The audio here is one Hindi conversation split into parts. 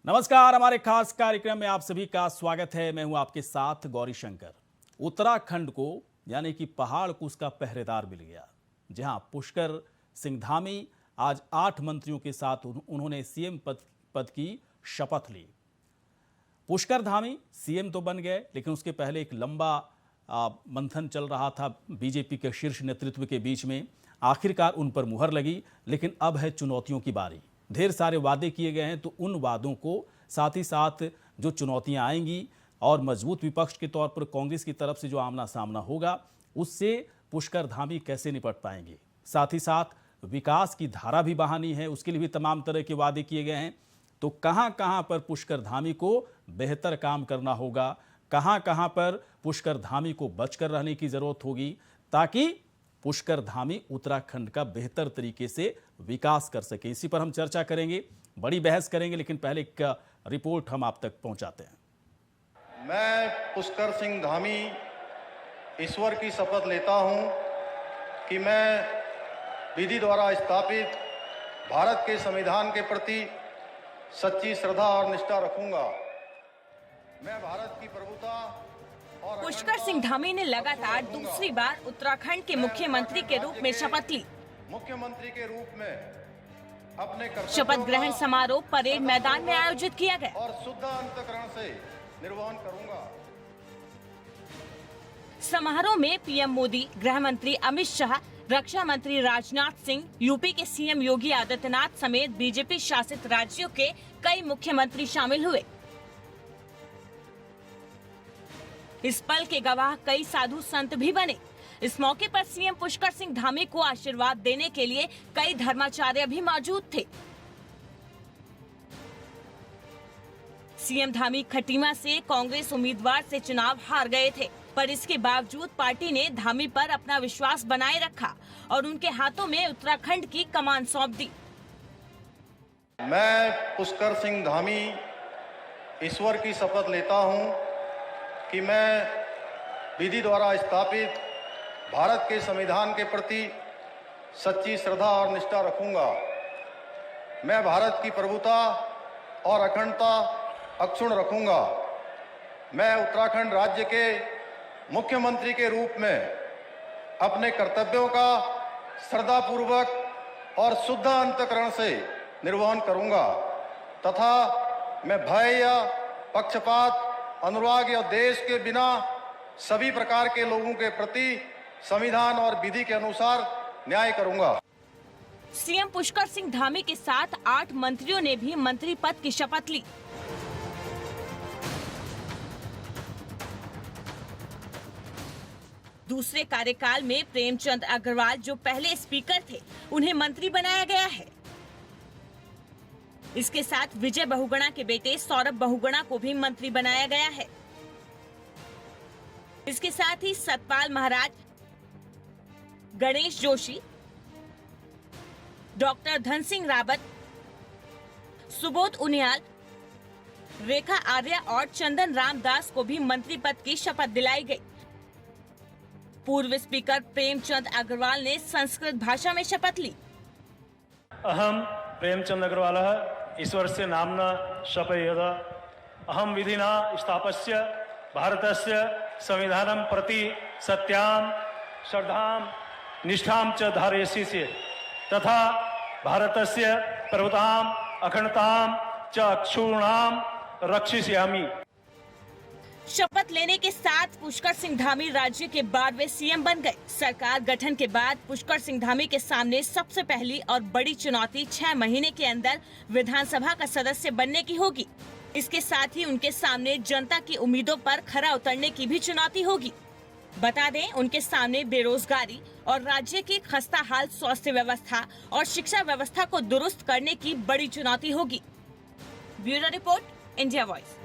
नमस्कार, हमारे खास कार्यक्रम में आप सभी का स्वागत है। मैं हूं आपके साथ गौरी शंकर। उत्तराखंड को यानी कि पहाड़ को उसका पहरेदार मिल गया, जहां पुष्कर सिंह धामी आज 8 मंत्रियों के साथ उन्होंने सीएम पद की शपथ ली। पुष्कर धामी सीएम तो बन गए, लेकिन उसके पहले एक लंबा मंथन चल रहा था बीजेपी के शीर्ष नेतृत्व के बीच में। आखिरकार उन पर मुहर लगी, लेकिन अब है चुनौतियों की बारी। ढेर सारे वादे किए गए हैं, तो उन वादों को साथ ही साथ जो चुनौतियां आएंगी और मजबूत विपक्ष के तौर पर कांग्रेस की तरफ से जो आमना सामना होगा, उससे पुष्कर धामी कैसे निपट पाएंगे। साथ ही साथ विकास की धारा भी बहानी है, उसके लिए भी तमाम तरह के वादे किए गए हैं। तो कहां कहां पर पुष्कर धामी को बेहतर काम करना होगा, कहां कहां पर पुष्कर धामी को बचकर रहने की जरूरत होगी, ताकि पुष्कर धामी उत्तराखंड का बेहतर तरीके से विकास कर सके। इसी पर हम चर्चा करेंगे, बड़ी बहस करेंगे, लेकिन पहले एक रिपोर्ट हम आप तक पहुंचाते हैं। मैं पुष्कर सिंह धामी ईश्वर की शपथ लेता हूं कि मैं विधि द्वारा स्थापित भारत के संविधान के प्रति सच्ची श्रद्धा और निष्ठा रखूंगा। मैं भारत की प्रभुता और पुष्कर सिंह धामी ने लगातार दूसरी बार उत्तराखंड के मुख्यमंत्री के रूप में शपथ ली। मुख्यमंत्री के रूप में अपने शपथ ग्रहण समारोह परेड मैदान में आयोजित किया गया और शुद्ध अंतःकरण से निर्वहन करूंगा। समारोह में पीएम मोदी, गृह मंत्री अमित शाह, रक्षा मंत्री राजनाथ सिंह, यूपी के सीएम योगी आदित्यनाथ समेत बीजेपी शासित राज्यों के कई मुख्यमंत्री शामिल हुए। इस पल के गवाह कई साधु संत भी बने। इस मौके पर सीएम पुष्कर सिंह धामी को आशीर्वाद देने के लिए कई धर्माचार्य भी मौजूद थे। सीएम धामी खटीमा से कांग्रेस उम्मीदवार से चुनाव हार गए थे, पर इसके बावजूद पार्टी ने धामी पर अपना विश्वास बनाए रखा और उनके हाथों में उत्तराखंड की कमान सौंप दी। मैं पुष्कर सिंह धामी ईश्वर की शपथ लेता हूं कि मैं विधि द्वारा स्थापित भारत के संविधान के प्रति सच्ची श्रद्धा और निष्ठा रखूंगा। मैं भारत की प्रभुता और अखंडता अक्षुण्ण रखूंगा। मैं उत्तराखंड राज्य के मुख्यमंत्री के रूप में अपने कर्तव्यों का श्रद्धापूर्वक और शुद्ध अंतःकरण से निर्वहन करूंगा तथा मैं भय या पक्षपात, अनुराग या देश के बिना सभी प्रकार के लोगों के प्रति संविधान और विधि के अनुसार न्याय करूंगा। सीएम पुष्कर सिंह धामी के साथ 8 मंत्रियों ने भी मंत्री पद की शपथ ली। दूसरे कार्यकाल में प्रेमचंद अग्रवाल, जो पहले स्पीकर थे, उन्हें मंत्री बनाया गया है। इसके साथ विजय बहुगुणा के बेटे सौरभ बहुगुणा को भी मंत्री बनाया गया है। इसके साथ ही सतपाल महाराज, गणेश जोशी, डॉक्टर धन सिंह रावत, सुबोध उनियाल, रेखा आर्या और चंदन रामदास को भी मंत्री पद की शपथ दिलाई गई। पूर्व स्पीकर प्रेमचंद अग्रवाल ने संस्कृत भाषा में शपथ ली। अहम प्रेमचंद अग्रवाल ईश्वर से नामना शपयेद अहम विधिना स्थापस्य भारतस्य संविधानं प्रति सत्यां श्रद्धां निष्ठां च धारयिष्ये तथा भारतस्य प्रभुतां अखंडतां च अक्षुण्णां रक्षिष्यामि। शपथ लेने के साथ पुष्कर सिंह धामी राज्य के 12वें सीएम बन गए। सरकार गठन के बाद पुष्कर सिंह धामी के सामने सबसे पहली और बड़ी चुनौती 6 महीने के अंदर विधानसभा का सदस्य बनने की होगी। इसके साथ ही उनके सामने जनता की उम्मीदों पर खरा उतरने की भी चुनौती होगी। बता दें, उनके सामने बेरोजगारी और राज्य की खस्ताहाल स्वास्थ्य व्यवस्था और शिक्षा व्यवस्था को दुरुस्त करने की बड़ी चुनौती होगी। Bureau report, India voice.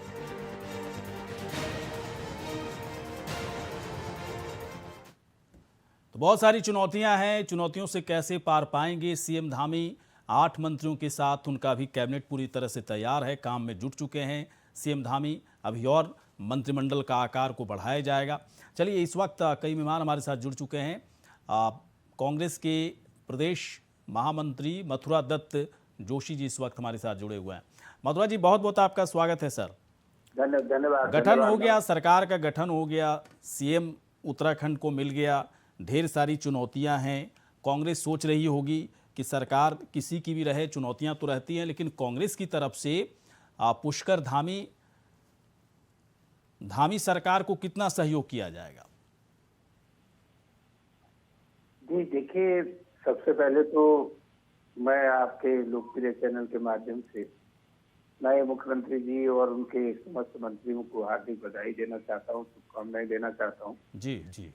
तो बहुत सारी चुनौतियां हैं, चुनौतियों से कैसे पार पाएंगे सीएम धामी। 8 मंत्रियों के साथ उनका भी कैबिनेट पूरी तरह से तैयार है, काम में जुट चुके हैं सीएम धामी। अभी और मंत्रिमंडल का आकार को बढ़ाया जाएगा। चलिए, इस वक्त कई मेहमान हमारे साथ जुड़ चुके हैं। कांग्रेस के प्रदेश महामंत्री मथुरा दत्त जोशी जी इस वक्त हमारे साथ जुड़े हुए हैं। मथुरा जी, बहुत बहुत आपका स्वागत है सर। धन्यवाद। गठन हो गया, सरकार का गठन हो गया, सीएम उत्तराखंड को मिल गया, ढेर सारी चुनौतियां हैं। कांग्रेस सोच रही होगी कि सरकार किसी की भी रहे, चुनौतियां तो रहती हैं, लेकिन कांग्रेस की तरफ से पुष्कर धामी सरकार को कितना सहयोग किया जाएगा? जी देखिए, सबसे पहले तो मैं आपके लोकप्रिय चैनल के माध्यम से नए मुख्यमंत्री जी और उनके समस्त मंत्रियों को हार्दिक बधाई देना चाहता हूँ, शुभकामनाएं देना चाहता हूँ। जी जी।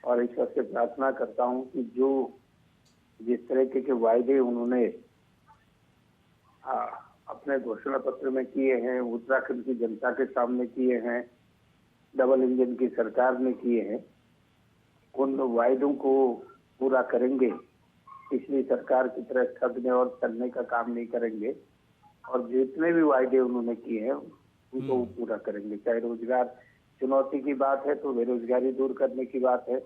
और ईश्वर से प्रार्थना करता हूँ कि जो जिस तरीके के वायदे उन्होंने अपने घोषणा पत्र में किए हैं, उत्तराखंड की जनता के सामने किए हैं, डबल इंजन की सरकार ने किए हैं, उन वायदों को पूरा करेंगे। पिछली सरकार की तरह ठगने और चलने का काम नहीं करेंगे और जितने भी वायदे उन्होंने किए हैं उनको वो पूरा करेंगे। चाहे रोजगार चुनौती की बात है तो बेरोजगारी दूर करने की बात है,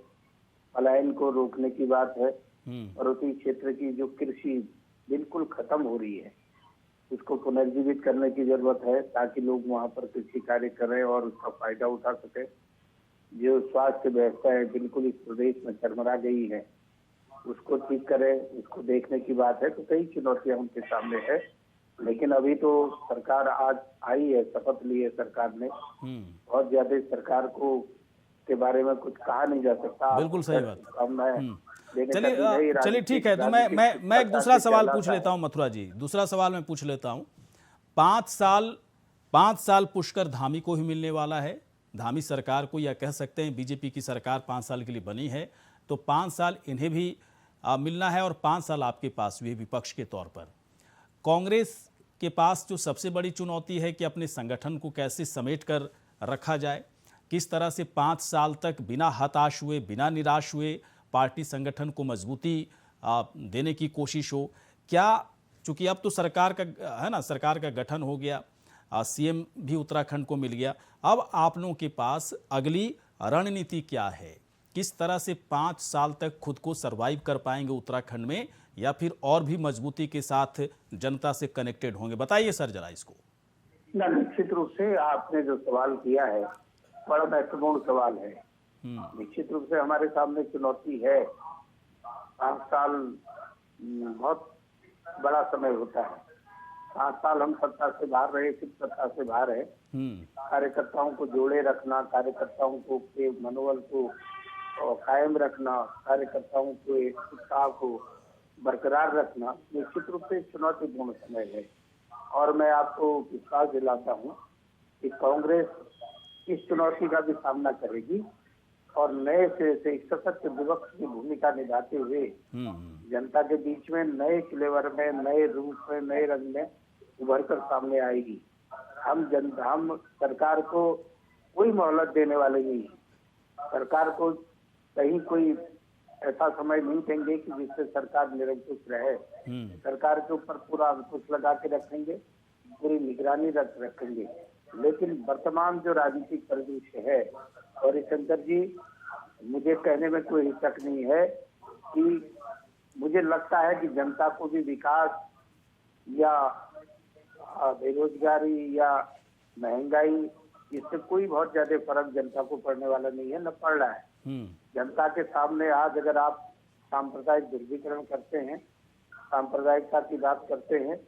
पलायन को रोकने की बात है, पर्वतीय क्षेत्र की जो कृषि बिल्कुल खत्म हो रही है उसको पुनर्जीवित करने की जरूरत है ताकि लोग वहाँ पर कृषि कार्य करें और उसका फायदा उठा सके। जो स्वास्थ्य व्यवस्था है बिल्कुल इस प्रदेश में चरमरा गई है, उसको ठीक करें, उसको देखने की बात है। तो कई चुनौतियां उनके सामने है, लेकिन अभी तो सरकार आज आई है, शपथ ली है सरकार ने। बहुत ज्यादा सरकार को के बारे में कुछ कहा नहीं जा सकता। बिल्कुल सही बात। चलिए ठीक है, तो मैं एक दूसरा सवाल पूछ लेता हूं मथुरा जी, दूसरा सवाल मैं पूछ लेता हूं। 5 साल पुष्कर धामी को ही मिलने वाला है, धामी सरकार को, या कह सकते हैं बीजेपी की सरकार 5 साल के लिए बनी है, तो 5 साल इन्हें भी मिलना है और 5 साल आपके पास भी विपक्ष के तौर पर। कांग्रेस के पास जो सबसे बड़ी चुनौती है कि अपने संगठन को कैसे समेट कर रखा जाए, किस तरह से 5 साल तक बिना हताश हुए, बिना निराश हुए पार्टी संगठन को मजबूती देने की कोशिश हो। क्या, चूंकि अब तो सरकार का है ना, सरकार का गठन हो गया, सीएम भी उत्तराखंड को मिल गया, अब आप लोगों के पास अगली रणनीति क्या है? किस तरह से 5 साल तक खुद को सरवाइव कर पाएंगे उत्तराखंड में, या फिर और भी मजबूती के साथ जनता से कनेक्टेड होंगे? बताइए सर जरा इसको। निश्चित रूप से आपने जो सवाल किया है बड़ा महत्वपूर्ण सवाल है। निश्चित रूप से हमारे सामने चुनौती है। 5 साल बहुत बड़ा समय होता है। 5 साल हम सत्ता से बाहर रहे, सिर्फ सत्ता से बाहर है। कार्यकर्ताओं को जोड़े रखना, कार्यकर्ताओं को के मनोबल को कायम रखना, कार्यकर्ताओं को एक उत्साह को बरकरार रखना निश्चित रूप से चुनौतीपूर्ण समय है। और मैं आपको विश्वास दिलाता हूँ कि कांग्रेस इस चुनौती का भी सामना करेगी और नए सिरे से एक सशक्त विपक्ष की भूमिका निभाते हुए जनता के बीच में नए फ्लेवर में, नए रूप में, नए रंग में उभर कर सामने आएगी। हम सरकार को कोई मोहलत देने वाले नहीं। सरकार को कहीं कोई ऐसा समय नहीं देंगे कि जिससे सरकार निरंकुश रहे। सरकार के ऊपर पूरा अंकुश लगा के रखेंगे, पूरी निगरानी रखेंगे। लेकिन वर्तमान जो राजनीतिक परिदृश्य है, और शंकर जी, मुझे कहने में कोई हिचक नहीं है कि मुझे लगता है कि जनता को भी विकास या बेरोजगारी या महंगाई, इससे कोई बहुत ज्यादा फर्क जनता को पड़ने वाला नहीं है, न पड़ रहा है। जनता के सामने आज अगर आप सांप्रदायिक ध्रुवीकरण करते हैं, सांप्रदायिकता की बात करते हैं,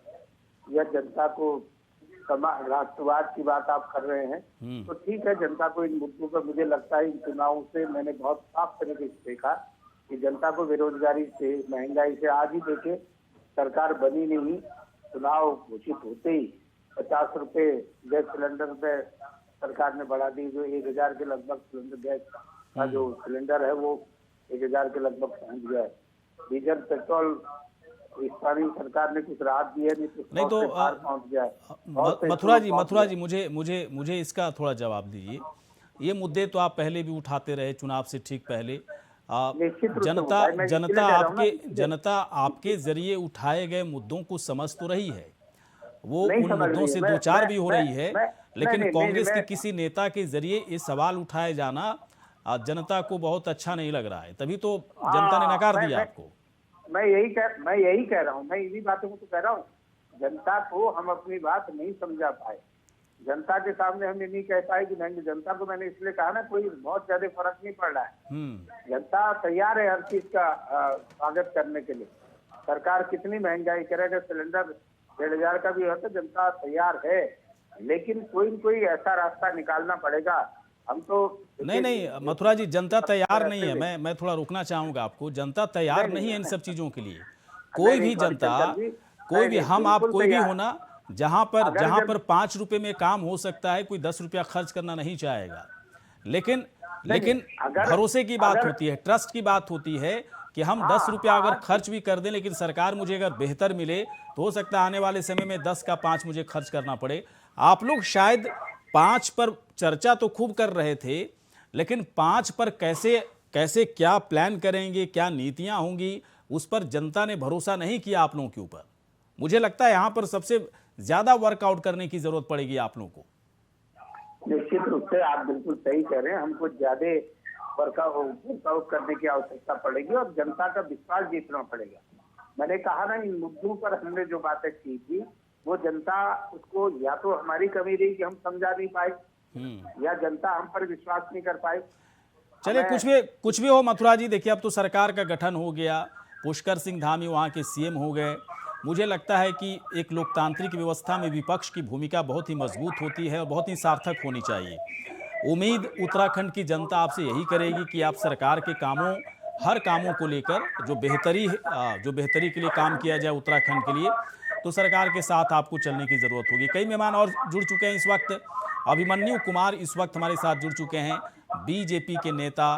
या जनता को राष्ट्रवाद की बात आप कर रहे हैं, तो ठीक है, जनता को इन मुद्दों पर, मुझे लगता है इन चुनावों से मैंने बहुत साफ तरीके से देखा कि जनता को बेरोजगारी से, महंगाई से, आज ही देखे सरकार बनी नहीं, चुनाव घोषित होते ही 50 रुपए गैस सिलेंडर पे सरकार ने बढ़ा दी। जो 1000 के लगभग सिलेंडर गैस का जो सिलेंडर है वो 1000 के लगभग पहुंच गया है। डीजल पेट्रोल स्थानीय सरकार ने कुछ राहत दी है, नहीं तो पहुंच गया है। मथुरा जी मुझे इसका थोड़ा जवाब दीजिए। ये मुद्दे तो आप पहले भी उठाते रहे, चुनाव से ठीक पहले। जनता आपके जरिए उठाए गए मुद्दों को समझ तो रही है, वो उन मुद्दों से दो चार भी हो रही है, लेकिन कांग्रेस के किसी नेता के जरिए ये सवाल उठाए जाना जनता को बहुत अच्छा नहीं लग रहा है, तभी तो जनता ने नकार दिया आपको। मैं यही कह रहा हूँ, मैं इन्हीं बातों को तो कह रहा हूँ जनता को हम अपनी बात नहीं समझा पाए। जनता के सामने हम ये नहीं कह पाए कि नहीं, जनता को मैंने इसलिए कहा ना, कोई बहुत ज्यादा फर्क नहीं पड़ रहा है। जनता तैयार है हर चीज का स्वागत करने के लिए। सरकार कितनी महंगाई करेगा, सिलेंडर 1,500 का भी हो तो जनता तैयार है, लेकिन कोई न कोई ऐसा रास्ता निकालना पड़ेगा। हम तो नहीं मथुरा जी, जनता तैयार नहीं है। मैं थोड़ा रोकना चाहूंगा आपको। जनता तैयार नहीं है इन सब चीजों के लिए। कोई भी जनता, कोई भी, हम आप कोई भी होना, जहां पर 5 रुपए में काम हो सकता है, कोई 10 रुपया खर्च करना नहीं चाहेगा। लेकिन भरोसे की बात होती है, ट्रस्ट की बात होती है कि हम 10 रुपया अगर खर्च भी कर दें, लेकिन सरकार मुझे अगर बेहतर मिले तो हो सकता है आने वाले समय में 10 का 5 मुझे खर्च करना पड़े। आप लोग शायद 5 पर चर्चा तो खूब कर रहे थे, लेकिन 5 पर कैसे क्या प्लान करेंगे, क्या नीतियां होंगी, उस पर जनता ने भरोसा नहीं किया आप लोगों के ऊपर। मुझे लगता है यहां पर सबसे ज्यादा वर्कआउट करने की जरूरत पड़ेगी आप लोगों को। निश्चित रूप से आप बिल्कुल सही कह रहे हैं, हमको ज्यादा वर्कआउट करने की आवश्यकता पड़ेगी और जनता का विश्वास जीतना पड़ेगा। मैंने कहा ना, इन मुद्दों पर हमने जो बातें की थी वो जनता उसको, या तो हमारी कमी रही कि हम समझा नहीं पाए, या जनता हम पर विश्वास नहीं कर पाई। चलिए, कुछ भी हो मथुरा जी, देखिए अब तो सरकार का गठन हो गया, पुष्कर सिंह धामी वहाँ के सीएम हो गए। मुझे लगता है कि एक लोकतांत्रिक व्यवस्था में विपक्ष की भूमिका बहुत ही मजबूत होती है और बहुत ही सार्थक होनी चाहिए। उम्मीद उत्तराखंड की जनता आपसे यही करेगी कि आप सरकार के हर कामों को लेकर जो बेहतरी के लिए काम किया जाए उत्तराखंड के लिए, तो सरकार के साथ आपको चलने की जरूरत होगी। कई मेहमान और जुड़ चुके हैं इस वक्त। अभिमन्यु कुमार इस वक्त हमारे साथ जुड़ चुके हैं, बीजेपी के नेता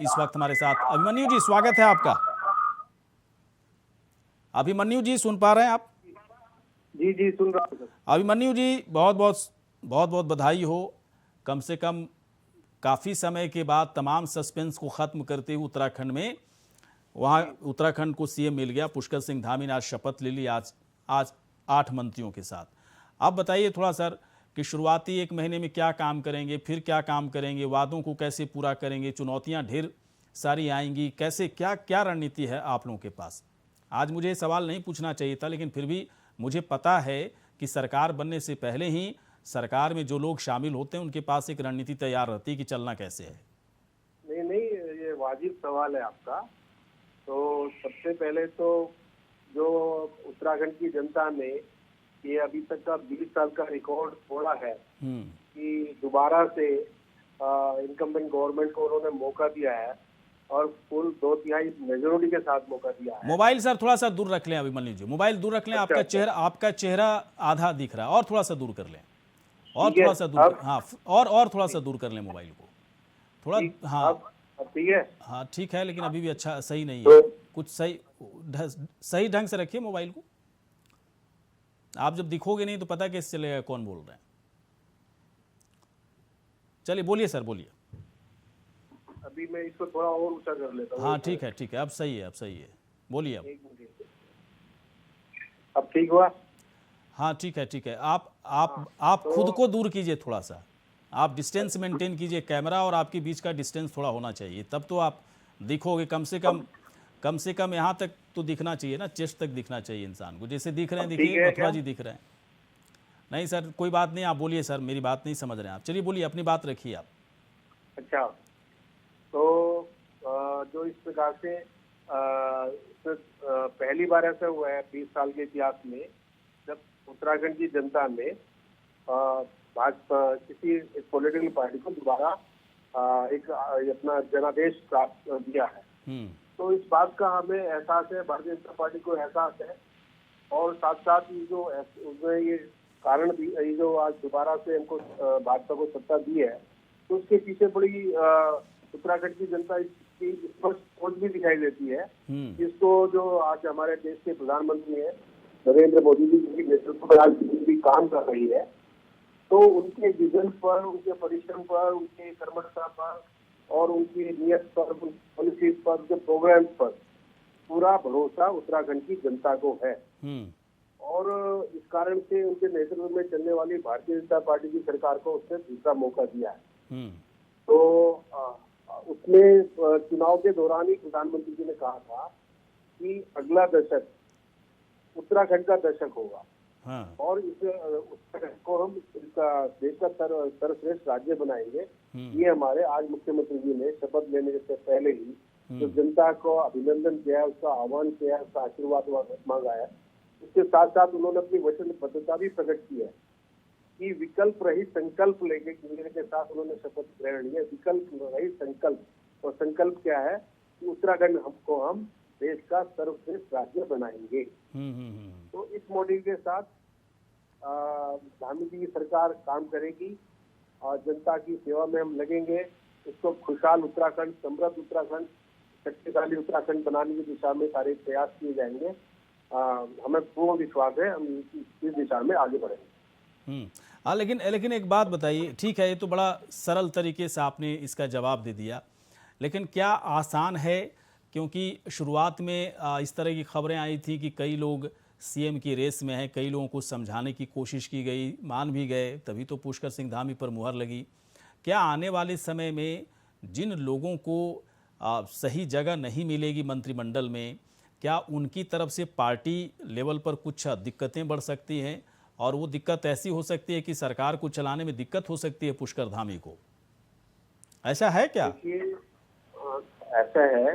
इस वक्त हमारे साथ। अभिमन्यु जी, स्वागत है आपका। अभिमन्यु जी, सुन पा रहे हैं आप? जी सुन रहा हूं। अभिमन्यु जी, बहुत बहुत बधाई हो। कम से कम काफ़ी समय के बाद तमाम सस्पेंस को ख़त्म करते हुए उत्तराखंड में, वहाँ उत्तराखंड को सीएम मिल गया। पुष्कर सिंह धामी ने आज शपथ ले ली, आज 8 मंत्रियों के साथ। आप बताइए थोड़ा सर कि शुरुआती 1 महीने में क्या काम करेंगे, फिर क्या काम करेंगे, वादों को कैसे पूरा करेंगे, चुनौतियाँ ढेर सारी आएंगी, कैसे क्या रणनीति है आप लोगों के पास? आज मुझे ये सवाल नहीं पूछना चाहिए था, लेकिन फिर भी मुझे पता है कि सरकार बनने से पहले ही सरकार में जो लोग शामिल होते हैं उनके पास एक रणनीति तैयार रहती है कि चलना कैसे है। नहीं, ये वाजिब सवाल है आपका। तो सबसे पहले तो जो उत्तराखंड की जनता ने ये अभी तक का 20 साल का रिकॉर्ड तोड़ा है कि दोबारा से इनकम्बेंट गवर्नमेंट को उन्होंने मौका दिया है और फुल 2/3 मेजोरिटी के साथ मौका दिया है। मोबाइल सर थोड़ा सा दूर रख लें अभिमन्यु जी, मोबाइल दूर रख लें। आपका चेहरा आधा दिख रहा है, और थोड़ा सा दूर कर लें, और थोड़ा सा दूर, हाँ, और थोड़ा सा दूर कर लें मोबाइल को थोड़ा। हाँ ठीक है, हाँ ठीक है, लेकिन अभी भी अच्छा सही नहीं है। कुछ सही ढंग से रखिए मोबाइल को। आप जब दिखोगे नहीं तो पता कैसे चलेगा कौन बोल रहा है। चलिए बोलिए सर, बोलिए। अभी मैं इसको थोड़ा और ऊंचा कर लेता हूँ। हाँ ठीक है, अब सही है, बोलिए अब। अब ठीक हुआ? हाँ ठीक है। आप खुद को दूर कीजिए थोड़ा सा, आप डिस्टेंस मेंटेन कीजिए। कैमरा और आपके बीच का डिस्टेंस थोड़ा होना चाहिए, तब तो आप दिखोगे। कम से कम यहाँ तक तो दिखना चाहिए ना, चेस्ट तक दिखना चाहिए इंसान को। जैसे दिख रहे हैं, देखिए मथुरा जी दिख रहे हैं। नहीं सर कोई बात नहीं, आप बोलिए सर, मेरी बात नहीं समझ रहे हैं आप। चलिए बोलिए, अपनी बात रखिए आप। अच्छा, तो जो इस प्रकार से पहली बार ऐसा हुआ है 20 साल के इतिहास में जब उत्तराखंड की जनता ने भाजपा किसी एक पॉलिटिकल पार्टी को दोबारा एक अपना जनादेश प्राप्त दिया है। तो इस बात का हमें एहसास है, भारतीय जनता पार्टी को एहसास है, और साथ साथ ये जो उसमें ये कारण भी, ये जो आज दोबारा से हमको भाजपा को सत्ता दी है, तो उसके पीछे बड़ी उत्तराखंड की जनता इसकी स्पष्ट सोच भी दिखाई देती है, जिसको जो आज हमारे देश के प्रधानमंत्री हैं नरेंद्र मोदी जी की नेतृत्व में आज भी काम कर रही है। तो उनके विजन पर, उनके परिश्रम पर, उनके कर्मठता पर और उनकी नियत पर, पॉलिसीज पर, उनके प्रोग्राम्स पर पूरा भरोसा उत्तराखंड की जनता को है। और इस कारण से उनके नेतृत्व में चलने वाली भारतीय जनता पार्टी की सरकार को उसने दूसरा मौका दिया है। तो उसमें चुनाव के दौरान ही प्रधानमंत्री जी ने कहा था कि अगला दशक उत्तराखंड का दशक होगा हाँ। और इस उत्तराखंड को हम इसका देश का सर्वश्रेष्ठ राज्य बनाएंगे। ये हमारे आज मुख्यमंत्री जी ने शपथ लेने से पहले ही जो जनता को अभिनंदन किया है, उसका आह्वान किया है, उसका आशीर्वाद मांगा है। उसके साथ साथ उन्होंने अपनी वचनबद्धता भी प्रकट की है कि विकल्प रहित संकल्प लेने के साथ उन्होंने शपथ ग्रहण लिया। विकल्प रहित संकल्प, और संकल्प क्या है कि उत्तराखंड हम देश का सर्वश्रेष्ठ राज्य बनाएंगे। तो इस मॉडल के साथ धामी जी की सरकार काम करेगी और जनता की सेवा में हम लगेंगे। इसको खुशहाल उत्तराखंड, समृद्ध उत्तराखंड, शक्तिशाली उत्तराखंड बनाने की दिशा में सारे प्रयास किए जाएंगे। हमें पूर्ण विश्वास है हम इस दिशा में आगे बढ़ेंगे। हाँ, लेकिन एक बात बताइए, ठीक है ये तो बड़ा सरल तरीके से आपने इसका जवाब दे दिया, लेकिन क्या आसान है? क्योंकि शुरुआत में इस तरह की खबरें आई थी कि कई लोग सीएम की रेस में हैं, कई लोगों को समझाने की कोशिश की गई, मान भी गए, तभी तो पुष्कर सिंह धामी पर मुहर लगी। क्या आने वाले समय में जिन लोगों को सही जगह नहीं मिलेगी मंत्रिमंडल में, क्या उनकी तरफ से पार्टी लेवल पर कुछ दिक्कतें बढ़ सकती हैं? और वो दिक्कत ऐसी हो सकती है कि सरकार को चलाने में दिक्कत हो सकती है पुष्कर धामी को, ऐसा है क्या? देखिए, ऐसा है,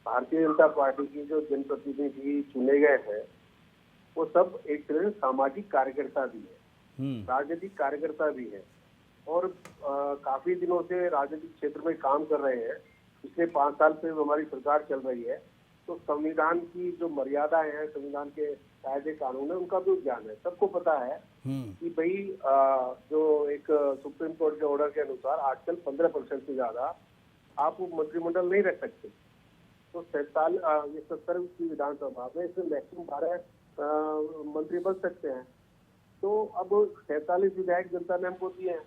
भारतीय जनता पार्टी की जो जनप्रतिनिधि चुने गए हैं वो सब एक तरह से सामाजिक कार्यकर्ता भी है, राजनीतिक कार्यकर्ता भी है और काफी दिनों से राजनीतिक क्षेत्र में काम कर रहे हैं। पिछले 5 साल से हमारी सरकार चल रही है, तो संविधान की जो मर्यादाएं हैं, संविधान के कायदे कानून है, उनका भी ज्ञान है। सबको पता है कि भाई जो एक सुप्रीम कोर्ट के ऑर्डर के अनुसार आजकल 15% से ज्यादा आप मंत्रिमंडल नहीं रख सकते। तो 70 की विधानसभा में इसमें मैक्सिमम 12 मंत्री बन सकते हैं। तो अब 47 विधायक जनता ने हमको दिए हैं।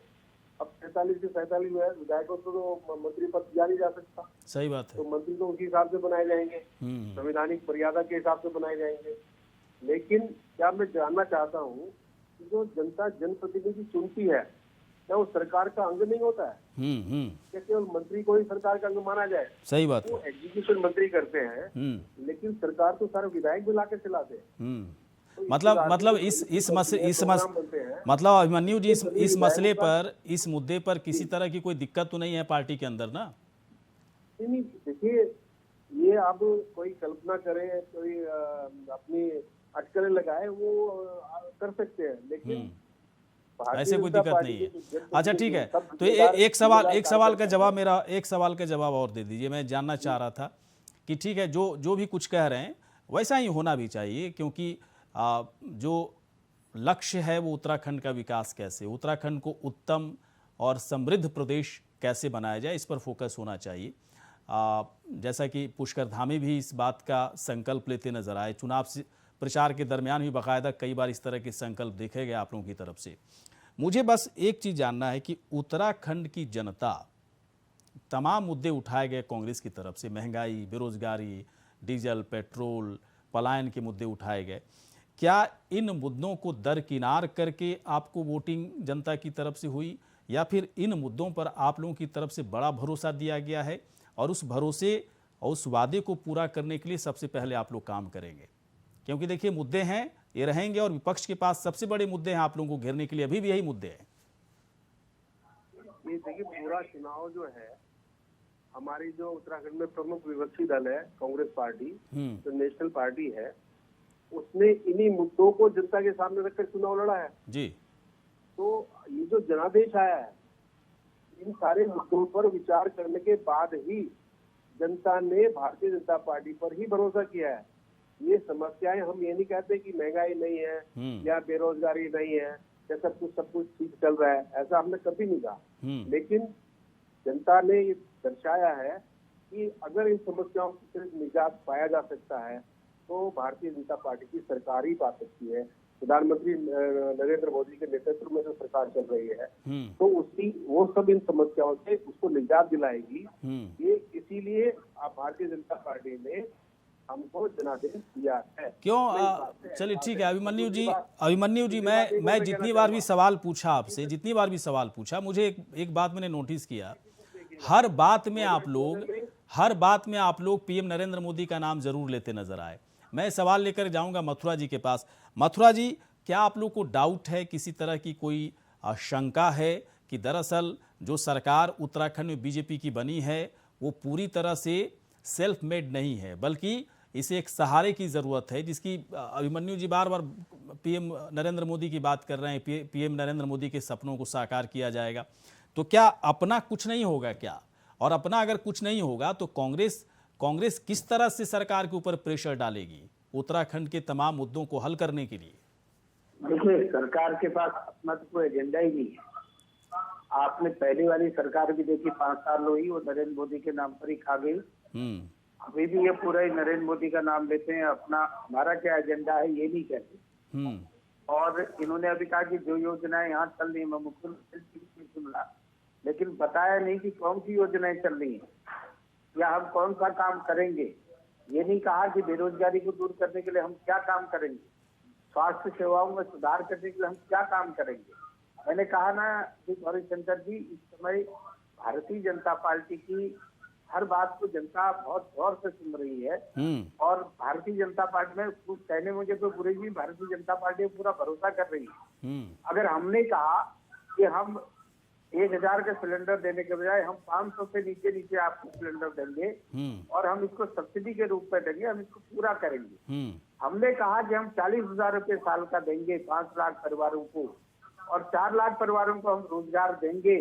अब 47 से 47 विधायकों को तो मंत्री पद दिया नहीं जा सकता। सही बात है। तो मंत्री तो उसी हिसाब से बनाए जाएंगे, संवैधानिक मर्यादा के हिसाब से बनाए जाएंगे। लेकिन क्या मैं जानना चाहता हूँ कि जो जनता जनप्रतिनिधि चुनती है, क्या वो सरकार का अंग नहीं होता है? क्या केवल मंत्री को ही सरकार का अंग माना जाए? सही बात वो एग्जीक्यूशन मंत्री करते हैं, लेकिन सरकार तो सारे विधायक भी लाकर चलाते हैं। तो मतलब अभिमन्यु जी इस मसले पर, इस मुद्दे पर किसी तरह की कोई दिक्कत तो नहीं है पार्टी के अंदर ना? नहीं, देखिए, ये अब कोई कल्पना करे, कोई अपनी अटकलें लगाए, वो कर सकते हैं, लेकिन ऐसे कोई दिक्कत नहीं है। अच्छा ठीक है, तो एक सवाल का जवाब और दे दीजिए। मैं जानना चाह रहा था कि ठीक है, जो भी कुछ कह रहे हैं वैसा ही होना भी चाहिए, क्योंकि जो लक्ष्य है वो उत्तराखंड का विकास कैसे, उत्तराखंड को उत्तम और समृद्ध प्रदेश कैसे बनाया जाए, इस पर फोकस होना चाहिए। जैसा कि पुष्कर धामी भी इस बात का संकल्प लेते नजर आए, चुनाव से प्रचार के दरमियान भी बाकायदा कई बार इस तरह के संकल्प देखे गए आप लोगों की तरफ से। मुझे बस एक चीज़ जानना है कि उत्तराखंड की जनता, तमाम मुद्दे उठाए गए कांग्रेस की तरफ से, महंगाई, बेरोजगारी, डीजल, पेट्रोल, पलायन के मुद्दे उठाए गए, क्या इन मुद्दों को दरकिनार करके आपको वोटिंग जनता की तरफ से हुई, या फिर इन मुद्दों पर आप लोगों की तरफ से बड़ा भरोसा दिया गया है और उस भरोसे और उस वादे को पूरा करने के लिए सबसे पहले आप लोग काम करेंगे? क्योंकि देखिए, मुद्दे हैं, ये रहेंगे, और विपक्ष के पास सबसे बड़े मुद्दे हैं आप लोगों को घेरने के लिए, अभी भी यही मुद्दे हैं। ये देखिए, पूरा चुनाव जो है, हमारी जो उत्तराखंड में प्रमुख विपक्षी दल है कांग्रेस पार्टी, जो नेशनल पार्टी है, उसने इन्हीं मुद्दों को जनता के सामने रखकर चुनाव लड़ा है जी। तो ये जो जनादेश आया है, इन सारे मुद्दों पर विचार करने के बाद ही जनता ने भारतीय जनता पार्टी पर ही भरोसा किया है। ये समस्याएं, हम ये नहीं कहते कि महंगाई नहीं है या बेरोजगारी नहीं है या सब कुछ ठीक चल रहा है, ऐसा हमने कभी नहीं कहा। लेकिन जनता ने ये दर्शाया है कि अगर इन समस्याओं से निजात पाया जा सकता है तो भारतीय जनता पार्टी की सरकार ही पा सकती है। प्रधानमंत्री नरेंद्र मोदी के नेतृत्व में जो सरकार चल रही है, तो वो सब इन समस्याओं से उसको निजात दिलाएगी। ये इसीलिए भारतीय जनता पार्टी ने हमको जनादेश दिया है। क्यों? चलिए ठीक है अभिमन्यु जी, मैं जितनी बार भी सवाल पूछा, मुझे एक बात मैंने नोटिस किया, हर बात में आप लोग पीएम नरेंद्र मोदी का नाम जरूर लेते नजर आए। मैं सवाल लेकर जाऊंगा मथुरा जी के पास। मथुरा जी, क्या आप लोग को डाउट है, किसी तरह की कोई शंका है कि दरअसल जो सरकार उत्तराखंड में बीजेपी की बनी है वो पूरी तरह से सेल्फ मेड नहीं है, बल्कि इसे एक सहारे की ज़रूरत है, जिसकी अभिमन्यु जी बार बार पीएम नरेंद्र मोदी की बात कर रहे हैं, पीएम नरेंद्र मोदी के सपनों को साकार किया जाएगा। तो क्या अपना कुछ नहीं होगा क्या? और अपना अगर कुछ नहीं होगा तो कांग्रेस किस तरह से सरकार के ऊपर प्रेशर डालेगी उत्तराखंड के तमाम मुद्दों को हल करने के लिए? देखिए, सरकार के पास अपना तो कोई एजेंडा ही नहीं है। आपने पहली वाली सरकार भी देखी, 5 साल हुई, वो नरेंद्र मोदी के नाम पर ही खा गई। अभी भी ये पूरा ही नरेंद्र मोदी का नाम लेते हैं, अपना हमारा क्या एजेंडा है ये नहीं कहते। और इन्होंने अभी कहा कि जो योजनाएं यहाँ चल रही है, मैं मुख्यमंत्री सुन रहा, लेकिन बताया नहीं कि कौन सी योजनाएं चल रही है या हम कौन सा काम करेंगे। ये नहीं कहा कि बेरोजगारी को दूर करने के लिए हम क्या काम करेंगे, स्वास्थ्य सेवाओं में सुधार करने के लिए हम क्या काम करेंगे। मैंने कहा ना कि गौरीशंकर जी, इस समय भारतीय जनता पार्टी की हर बात को जनता बहुत गौर से सुन रही है। और भारतीय जनता पार्टी में कुछ कहने मुझे तो बुरे जी, भारतीय जनता पार्टी पूरा भरोसा कर रही है। अगर हमने कहा कि हम 1000 का सिलेंडर देने के बजाय हम 500 से नीचे आपको सिलेंडर देंगे और हम इसको सब्सिडी के रूप में देंगे, हम इसको पूरा करेंगे। हमने कहा कि हम 40,000 रुपए साल का देंगे 5 लाख परिवारों को, और 4 लाख परिवारों को हम रोजगार देंगे,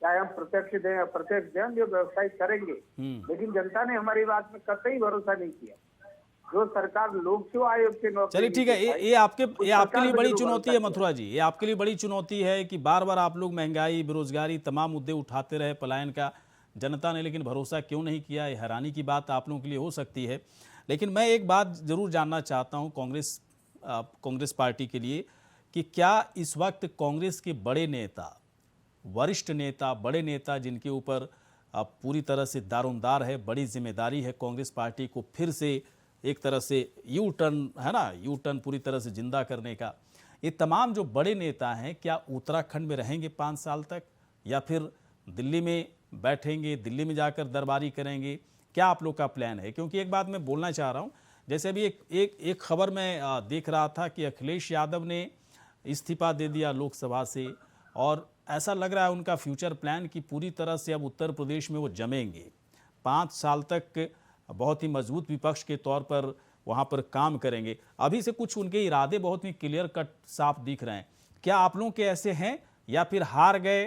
चाहे हम प्रत्यक्ष दें अप्रत्यक्ष दें, जो व्यवसाय करेंगे। लेकिन जनता ने हमारी बात में कतई भरोसा नहीं किया। जो सरकार लोक सेवा आयोग के नौकरी, चलिए ठीक है, ये आपके लिए बड़ी चुनौती है मथुरा जी, ये आपके लिए बड़ी चुनौती है कि बार बार आप लोग महंगाई, बेरोजगारी, तमाम मुद्दे उठाते रहे, पलायन का जनता ने लेकिन भरोसा क्यों नहीं किया। ये हैरानी की बात आप लोगों के लिए हो सकती है। लेकिन मैं एक बात जरूर जानना चाहता हूँ कांग्रेस पार्टी के लिए कि क्या इस वक्त कांग्रेस के बड़े नेता, वरिष्ठ नेता, बड़े नेता जिनके ऊपर पूरी तरह से दारोमदार है, बड़ी जिम्मेदारी है कांग्रेस पार्टी को फिर से एक तरह से यू टर्न पूरी तरह से जिंदा करने का, ये तमाम जो बड़े नेता हैं क्या उत्तराखंड में रहेंगे 5 साल तक, या फिर दिल्ली में बैठेंगे, दिल्ली में जाकर दरबारी करेंगे? क्या आप लोग का प्लान है? क्योंकि एक बात मैं बोलना चाह रहा हूँ, जैसे अभी एक खबर मैं देख रहा था कि अखिलेश यादव ने इस्तीफा दे दिया लोकसभा से, और ऐसा लग रहा है उनका फ्यूचर प्लान कि पूरी तरह से अब उत्तर प्रदेश में वो जमेंगे, 5 साल तक बहुत ही मजबूत विपक्ष के तौर पर वहाँ पर काम करेंगे। अभी से कुछ उनके इरादे बहुत ही क्लियर कट साफ दिख रहे हैं। क्या आप लोगों के ऐसे हैं, या फिर हार गए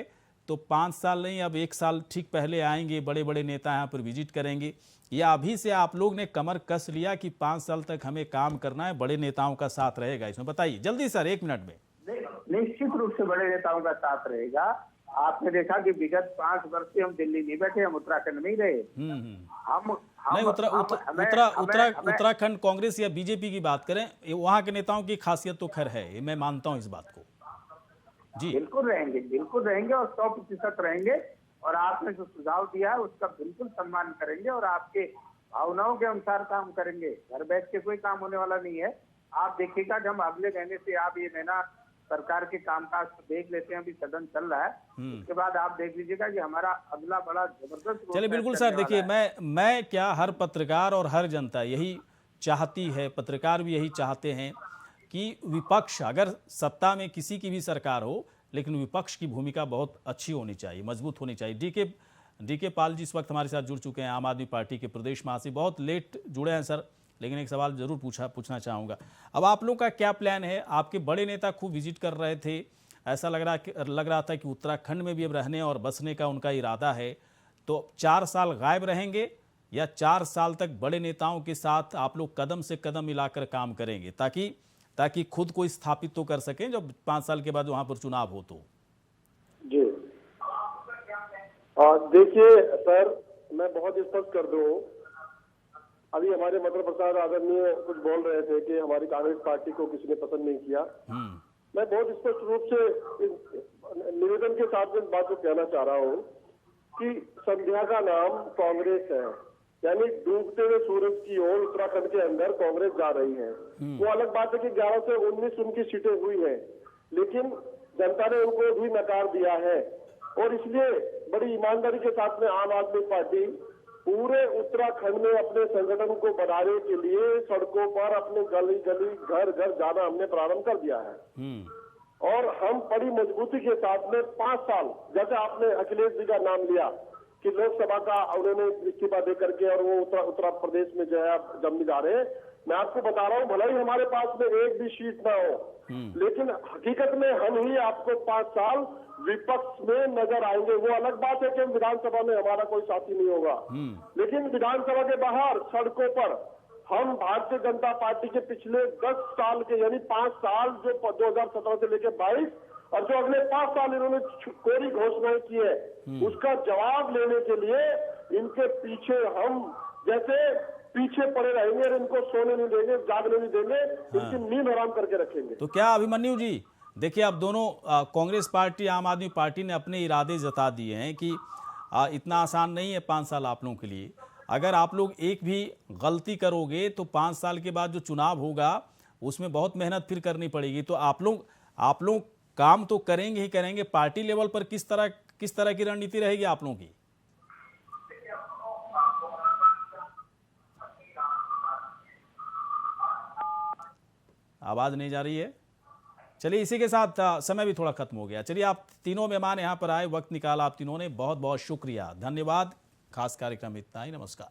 तो 5 साल नहीं, अब 1 साल ठीक पहले आएंगे, बड़े बड़े नेता यहाँ पर विजिट करेंगे, या अभी से आप लोग ने कमर कस लिया कि 5 साल तक हमें काम करना है, बड़े नेताओं का साथ रहेगा? इसमें बताइए जल्दी सर, 1 मिनट में। निश्चित रूप से बड़े नेताओं का साथ रहेगा। आपने देखा कि विगत 5 वर्ष से हम दिल्ली नहीं बैठे, हम उत्तराखंड में ही रहे। नहीं, उत्तराखंड कांग्रेस या बीजेपी की बात करें, वहाँ के नेताओं की खासियत तो खैर है, मैं मानता हूँ इस बात को जी। बिल्कुल रहेंगे और 100% रहेंगे। और आपने जो सुझाव दिया है उसका बिल्कुल सम्मान करेंगे और आपके भावनाओं के अनुसार काम करेंगे। घर बैठ के कोई काम होने वाला नहीं है। आप देखिएगा कि हम अगले महीने से, आप ये महीना सरकार के कामकाज को देख लेते हैं, अभी सदन चल रहा है, उसके बाद आप देख लीजिएगा कि हमारा अगला बड़ा जबरदस्त। चलिए बिल्कुल सर, देखिए मैं क्या, हर पत्रकार और हर जनता यही चाहती है, पत्रकार भी यही चाहते हैं कि विपक्ष, अगर सत्ता में किसी की भी सरकार हो, लेकिन विपक्ष की भूमिका बहुत अच्छी होनी चाहिए, मजबूत होनी चाहिए। डीके पाल जी इस वक्त हमारे साथ जुड़ चुके हैं, आम आदमी पार्टी के प्रदेश महासचिव। बहुत लेट जुड़े हैं सर, लेकिन एक सवाल जरूर पूछना चाहूँगा। अब आप लोग का क्या प्लान है? आपके बड़े नेता खूब विजिट कर रहे थे, ऐसा लग रहा था कि उत्तराखंड में भी अब रहने और बसने का उनका इरादा है। तो 4 साल गायब रहेंगे, या 4 साल तक बड़े नेताओं के साथ आप लोग कदम से कदम मिलाकर काम करेंगे, ताकि खुद को स्थापित तो कर सकें जब 5 साल के बाद वहाँ पर चुनाव हो तो? जी देखिए सर, मैं बहुत स्पष्ट कर दूं, अभी हमारे मधुर प्रसाद आदरणीय कुछ बोल रहे थे कि हमारी कांग्रेस पार्टी को किसी ने पसंद नहीं किया। मैं बहुत स्पष्ट रूप से निवेदन के साथ में बात को कहना चाह रहा हूँ कि संध्या का नाम कांग्रेस है, यानी डूबते हुए सूरज की ओर उत्तराखंड के अंदर कांग्रेस जा रही है। वो अलग बात है कि 11 से 19 उनकी सीटें हुई हैं, लेकिन जनता ने उनको भी नकार दिया है। और इसलिए बड़ी ईमानदारी के साथ में आम आदमी पार्टी पूरे उत्तराखंड में अपने संगठन को बढ़ाने के लिए सड़कों पर अपने गली गली घर घर जाना हमने प्रारंभ कर दिया है। और हम बड़ी मजबूती के साथ में 5 साल, जैसे आपने अखिलेश जी का नाम लिया कि लोकसभा का उन्होंने इस्तीफा दे करके और वो उत्तर प्रदेश में जो है जमने जा रहे हैं। मैं आपको बता रहा हूँ, भले ही हमारे पास में एक भी सीट ना हो, लेकिन हकीकत में हम ही आपको 5 साल विपक्ष में नजर आएंगे। वो अलग बात है कि विधानसभा में हमारा कोई साथी नहीं होगा, लेकिन विधानसभा के बाहर सड़कों पर हम भारतीय जनता पार्टी के पिछले 10 साल के, यानी 5 साल जो 2017 से लेकर 22 और जो अगले 5 साल इन्होंने कोरी घोषणाएं की है, उसका जवाब लेने के लिए इनके पीछे हम जैसे पीछे पड़े रहेंगे और इनको सोने नहीं देंगे, जागने नहीं देंगे, इनकी नींद हराम करके रखेंगे। तो क्या अभिमन्यु जी, देखिए अब दोनों कांग्रेस पार्टी, आम आदमी पार्टी ने अपने इरादे जता दिए हैं कि इतना आसान नहीं है 5 साल आप लोगों के लिए। अगर आप लोग एक भी गलती करोगे तो 5 साल के बाद जो चुनाव होगा उसमें बहुत मेहनत फिर करनी पड़ेगी। तो आप लोग काम तो करेंगे ही करेंगे, पार्टी लेवल पर किस तरह की रणनीति रहेगी आप लोगों की? आवाज नहीं जा रही है। चलिए, इसी के साथ समय भी थोड़ा खत्म हो गया। चलिए, आप तीनों मेहमान यहाँ पर आए, वक्त निकाला आप तीनों ने, बहुत बहुत शुक्रिया, धन्यवाद। खास कार्यक्रम इतना ही, नमस्कार।